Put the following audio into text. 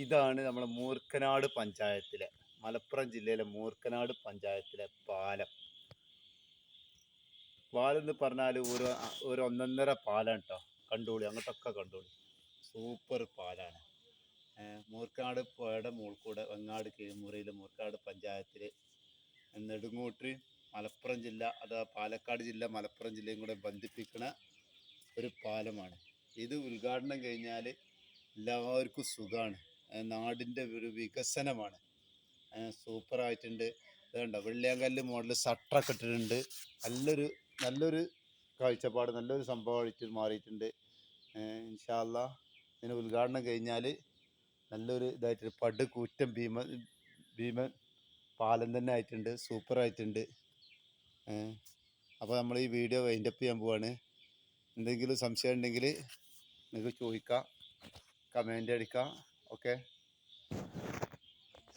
ഇതാണ് നമ്മുടെ മൂർക്കനാട് പഞ്ചായത്തിലെ മലപ്പുറം ജില്ലയിലെ മൂർക്കനാട് പഞ്ചായത്തിലെ പാലം. പാലം എന്ന് പറഞ്ഞാൽ ഒരു ഒന്നൊന്നര പാലം കേട്ടോ. കണ്ടോളി, അങ്ങോട്ടൊക്കെ കണ്ടോളി, സൂപ്പർ പാലാണ്. മൂർക്കനാട് പുഴയുടെ മുകളിൽ കൂടെ വെങ്ങാട് കീഴ്മുറിയിൽ മൂർക്കനാട് പഞ്ചായത്തിൽ നെടുങ്ങോട്ട് മലപ്പുറം ജില്ല അഥവാ പാലക്കാട് ജില്ല മലപ്പുറം ജില്ലയും കൂടെ ബന്ധിപ്പിക്കുന്ന ഒരു പാലമാണ്. ഇത് ഉദ്ഘാടനം കഴിഞ്ഞാൽ എല്ലാവർക്കും സുഖമാണ്. നാടിൻ്റെ ഒരു വികസനമാണ്. സൂപ്പറായിട്ടുണ്ട്. ഇതുണ്ട് വെള്ളിയാങ്കല്ല് മോഡൽ ഷട്ടറൊക്കെ ഇട്ടിട്ടുണ്ട്. നല്ലൊരു കാഴ്ചപ്പാട്, നല്ലൊരു സംഭവമായിട്ട് മാറിയിട്ടുണ്ട്. ഇൻഷാ അല്ലാഹ് ഇതിന് ഉദ്ഘാടനം കഴിഞ്ഞാൽ നല്ലൊരു ഇതായിട്ടുണ്ട്. പടുകൂറ്റൻ ഭീമൻ പാലം തന്നെ ആയിട്ടുണ്ട്. സൂപ്പറായിട്ടുണ്ട്. അപ്പോൾ നമ്മൾ ഈ വീഡിയോ വൈൻഡപ്പ് ചെയ്യാൻ പോവാണ്. എന്തെങ്കിലും സംശയം ഉണ്ടെങ്കിൽ നിങ്ങൾക്ക് ചോദിക്കാം, കമൻ്റ് അടിക്കാം. ഓക്കെ.